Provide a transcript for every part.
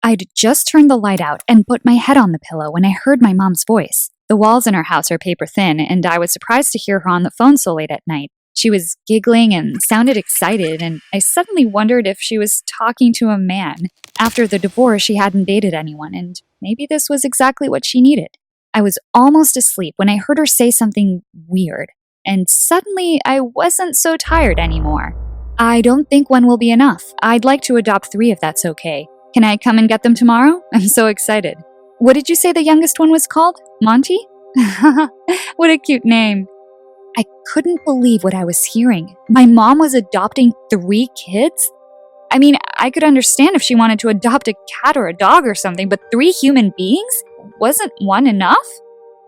I'd just turned the light out and put my head on the pillow when I heard my mom's voice. The walls in our house are paper thin, and I was surprised to hear her on the phone so late at night. She was giggling and sounded excited, and I suddenly wondered if she was talking to a man. After the divorce, she hadn't dated anyone, and maybe this was exactly what she needed. I was almost asleep when I heard her say something weird, and suddenly I wasn't so tired anymore. I don't think one will be enough. I'd like to adopt 3 if that's okay. Can I come and get them tomorrow? I'm so excited. What did you say the youngest one was called? Monty? What a cute name. I couldn't believe what I was hearing. My mom was adopting 3 kids? I mean, I could understand if she wanted to adopt a cat or a dog or something, but 3 human beings? Wasn't one enough?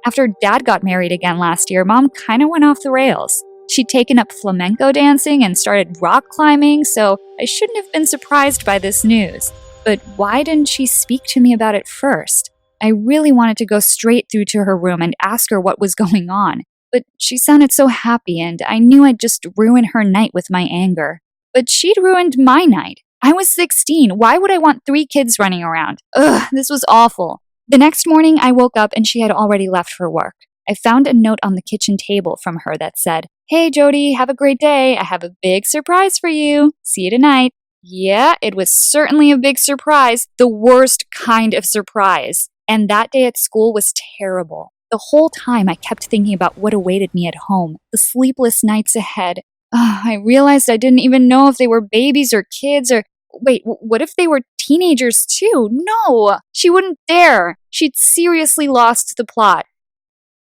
After Dad got married again last year, Mom kind of went off the rails. She'd taken up flamenco dancing and started rock climbing, so I shouldn't have been surprised by this news. But why didn't she speak to me about it first? I really wanted to go straight through to her room and ask her what was going on. But she sounded so happy, and I knew I'd just ruin her night with my anger. But she'd ruined my night. I was 16. Why would I want 3 kids running around? Ugh, this was awful. The next morning, I woke up and she had already left for work. I found a note on the kitchen table from her that said, "Hey, Jody, have a great day. I have a big surprise for you. See you tonight." Yeah, it was certainly a big surprise. The worst kind of surprise. And that day at school was terrible. The whole time I kept thinking about what awaited me at home, the sleepless nights ahead. I realized I didn't even know if they were babies or kids or... Wait, what if they were teenagers too? No, she wouldn't dare. She'd seriously lost the plot.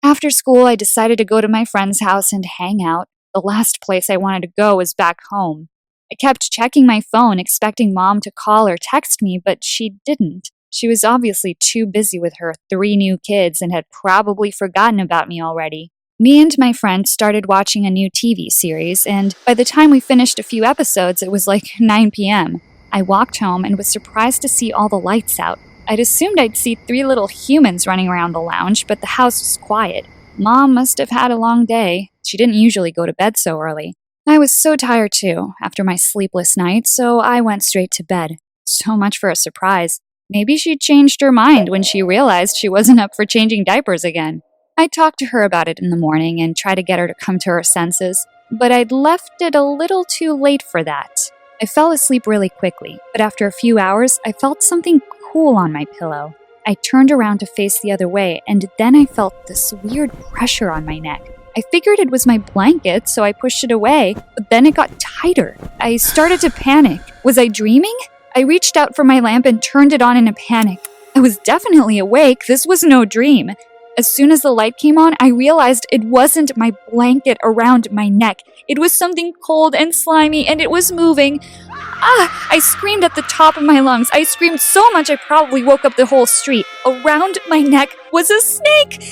After school, I decided to go to my friend's house and hang out. The last place I wanted to go was back home. I kept checking my phone, expecting Mom to call or text me, but she didn't. She was obviously too busy with her 3 new kids and had probably forgotten about me already. Me and my friend started watching a new TV series, and by the time we finished a few episodes, it was like 9 p.m. I walked home and was surprised to see all the lights out. I'd assumed I'd see 3 little humans running around the lounge, but the house was quiet. Mom must have had a long day. She didn't usually go to bed so early. I was so tired too, after my sleepless night, so I went straight to bed. So much for a surprise. Maybe she changed her mind when she realized she wasn't up for changing diapers again. I talked to her about it in the morning and tried to get her to come to her senses, but I'd left it a little too late for that. I fell asleep really quickly, but after a few hours, I felt something cool on my pillow. I turned around to face the other way, and then I felt this weird pressure on my neck. I figured it was my blanket, so I pushed it away, but then it got tighter. I started to panic. Was I dreaming? I reached out for my lamp and turned it on in a panic. I was definitely awake. This was no dream. As soon as the light came on, I realized it wasn't my blanket around my neck. It was something cold and slimy, and it was moving. I screamed at the top of my lungs. I screamed so much I probably woke up the whole street. Around my neck was a snake.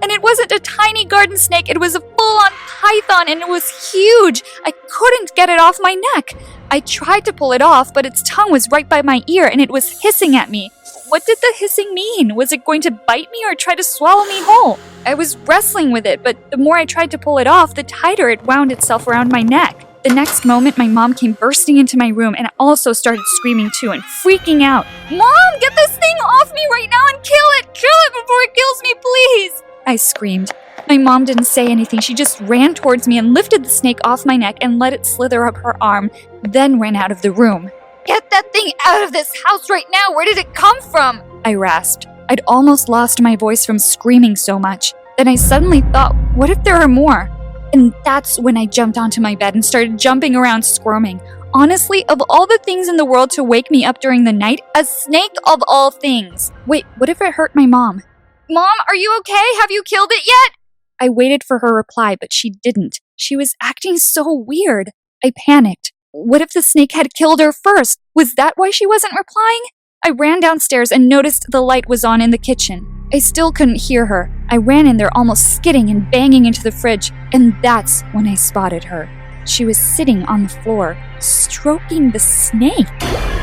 And it wasn't a tiny garden snake. It was a full-on python, and it was huge. I couldn't get it off my neck. I tried to pull it off, but its tongue was right by my ear, and it was hissing at me. What did the hissing mean? Was it going to bite me or try to swallow me whole? I was wrestling with it, but the more I tried to pull it off, the tighter it wound itself around my neck. The next moment, my mom came bursting into my room and also started screaming too and freaking out. "Mom, get this thing off me right now and kill it! Kill it before it kills me, please!" I screamed. My mom didn't say anything. She just ran towards me and lifted the snake off my neck and let it slither up her arm, then ran out of the room. "Get that thing out of this house right now! Where did it come from?" I rasped. I'd almost lost my voice from screaming so much. Then I suddenly thought, what if there are more? And that's when I jumped onto my bed and started jumping around squirming. Honestly, of all the things in the world to wake me up during the night, a snake of all things. Wait, what if it hurt my mom? "Mom, are you okay? Have you killed it yet?" I waited for her reply, but she didn't. She was acting so weird. I panicked. What if the snake had killed her first? Was that why she wasn't replying? I ran downstairs and noticed the light was on in the kitchen. I still couldn't hear her. I ran in there almost skidding and banging into the fridge, and that's when I spotted her. She was sitting on the floor, stroking the snake.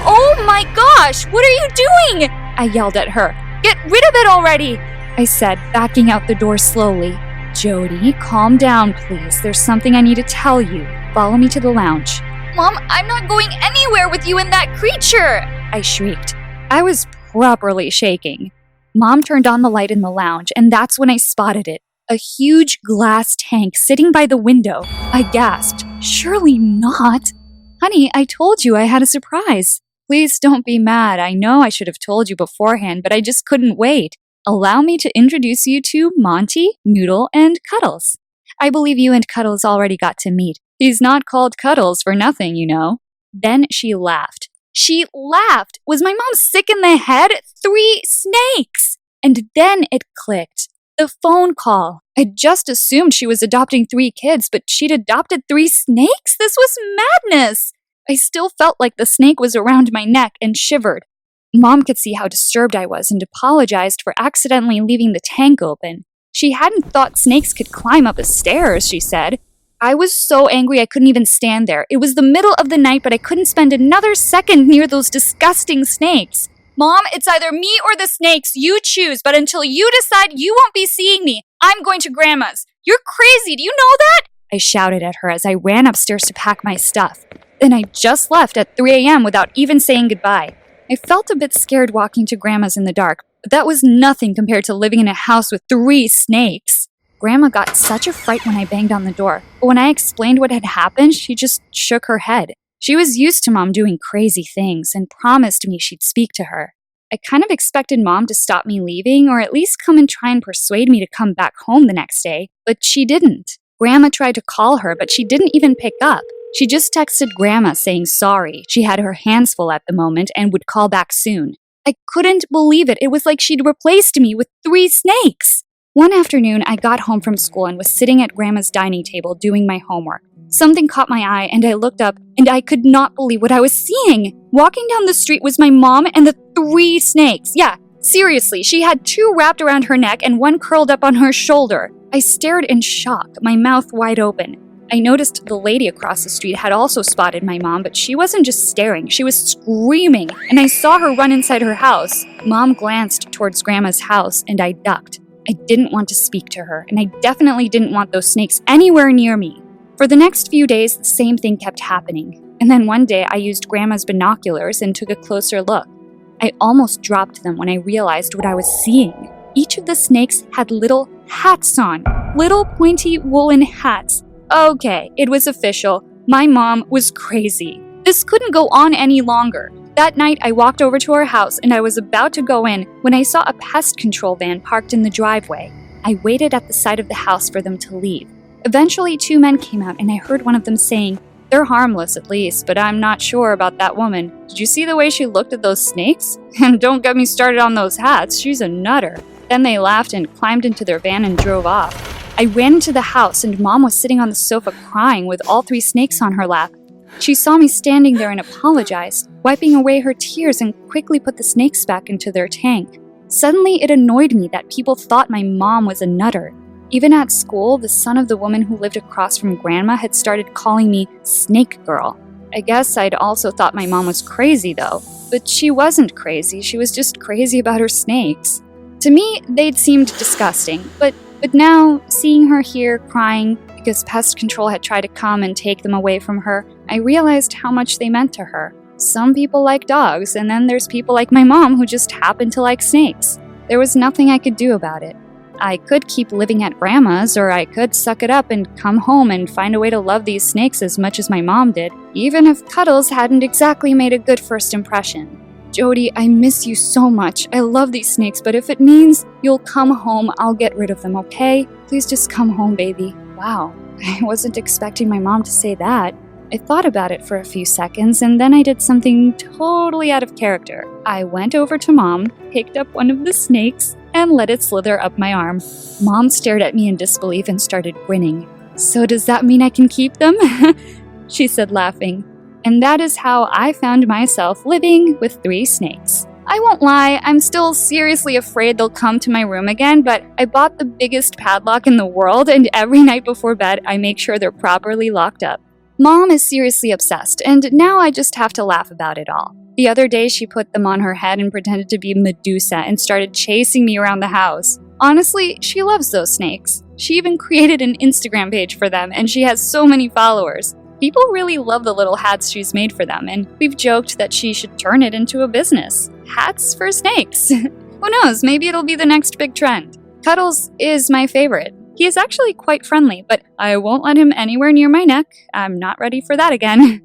"Oh my gosh, what are you doing?" I yelled at her. "Get rid of it already," I said, backing out the door slowly. "Jody, calm down, please. There's something I need to tell you. Follow me to the lounge." "Mom, I'm not going anywhere with you and that creature," I shrieked. I was properly shaking. Mom turned on the light in the lounge, and that's when I spotted it. A huge glass tank sitting by the window. I gasped. Surely not. Honey, I told you I had a surprise. Please don't be mad. I know I should have told you beforehand, but I just couldn't wait. Allow me to introduce you to Monty, Noodle, and Cuddles. I believe you and Cuddles already got to meet. He's not called Cuddles for nothing, you know. Then she laughed. She laughed! Was my mom sick in the head? 3 snakes! And then it clicked. The phone call. I just assumed she was adopting 3 kids, but she'd adopted 3 snakes? This was madness! I still felt like the snake was around my neck and shivered. Mom could see how disturbed I was and apologized for accidentally leaving the tank open. She hadn't thought snakes could climb up the stairs, she said. I was so angry I couldn't even stand there. It was the middle of the night, but I couldn't spend another second near those disgusting snakes. Mom, it's either me or the snakes. You choose, but until you decide, you won't be seeing me. I'm going to Grandma's. You're crazy, do you know that? I shouted at her as I ran upstairs to pack my stuff. Then I just left at 3 a.m. without even saying goodbye. I felt a bit scared walking to Grandma's in the dark, but that was nothing compared to living in a house with 3 snakes. Grandma got such a fright when I banged on the door, but when I explained what had happened, she just shook her head. She was used to Mom doing crazy things and promised me she'd speak to her. I kind of expected Mom to stop me leaving or at least come and try and persuade me to come back home the next day, but she didn't. Grandma tried to call her, but she didn't even pick up. She just texted Grandma saying sorry. She had her hands full at the moment and would call back soon. I couldn't believe it. It was like she'd replaced me with 3 snakes. One afternoon, I got home from school and was sitting at Grandma's dining table doing my homework. Something caught my eye and I looked up and I could not believe what I was seeing. Walking down the street was my mom and the 3 snakes. Yeah, seriously, she had 2 wrapped around her neck and 1 curled up on her shoulder. I stared in shock, my mouth wide open. I noticed the lady across the street had also spotted my mom, but she wasn't just staring, she was screaming, and I saw her run inside her house. Mom glanced towards Grandma's house and I ducked. I didn't want to speak to her, and I definitely didn't want those snakes anywhere near me. For the next few days, the same thing kept happening. And then one day, I used Grandma's binoculars and took a closer look. I almost dropped them when I realized what I was seeing. Each of the snakes had little hats on. Little pointy woolen hats. Okay, it was official. My mom was crazy. This couldn't go on any longer. That night, I walked over to her house and I was about to go in when I saw a pest control van parked in the driveway. I waited at the side of the house for them to leave. Eventually, 2 men came out and I heard one of them saying, "They're harmless at least, but I'm not sure about that woman. Did you see the way she looked at those snakes? And don't get me started on those hats, she's a nutter." Then they laughed and climbed into their van and drove off. I ran into the house and Mom was sitting on the sofa crying with all 3 snakes on her lap. She saw me standing there and apologized, wiping away her tears and quickly put the snakes back into their tank. Suddenly, it annoyed me that people thought my mom was a nutter. Even at school, the son of the woman who lived across from Grandma had started calling me Snake Girl. I guess I'd also thought my mom was crazy though, but she wasn't crazy, she was just crazy about her snakes. To me, they'd seemed disgusting, but now, seeing her here crying because pest control had tried to come and take them away from her, I realized how much they meant to her. Some people like dogs, and then there's people like my mom who just happen to like snakes. There was nothing I could do about it. I could keep living at Grandma's, or I could suck it up and come home and find a way to love these snakes as much as my mom did, even if Cuddles hadn't exactly made a good first impression. Jody, I miss you so much. I love these snakes, but if it means you'll come home, I'll get rid of them, okay? Please just come home, baby. Wow, I wasn't expecting my mom to say that. I thought about it for a few seconds, and then I did something totally out of character. I went over to Mom, picked up one of the snakes, and let it slither up my arm. Mom stared at me in disbelief and started grinning. "So does that mean I can keep them?" she said, laughing. And that is how I found myself living with 3 snakes. I won't lie, I'm still seriously afraid they'll come to my room again, but I bought the biggest padlock in the world, and every night before bed, I make sure they're properly locked up. Mom is seriously obsessed, and now I just have to laugh about it all. The other day, she put them on her head and pretended to be Medusa and started chasing me around the house. Honestly, she loves those snakes. She even created an Instagram page for them, and she has so many followers. People really love the little hats she's made for them, and we've joked that she should turn it into a business. hats for snakes. Who knows, maybe it'll be the next big trend. Cuddles is my favorite. He is actually quite friendly, but I won't let him anywhere near my neck. I'm not ready for that again.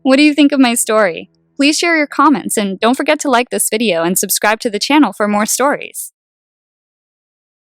What do you think of my story? Please share your comments and don't forget to like this video and subscribe to the channel for more stories.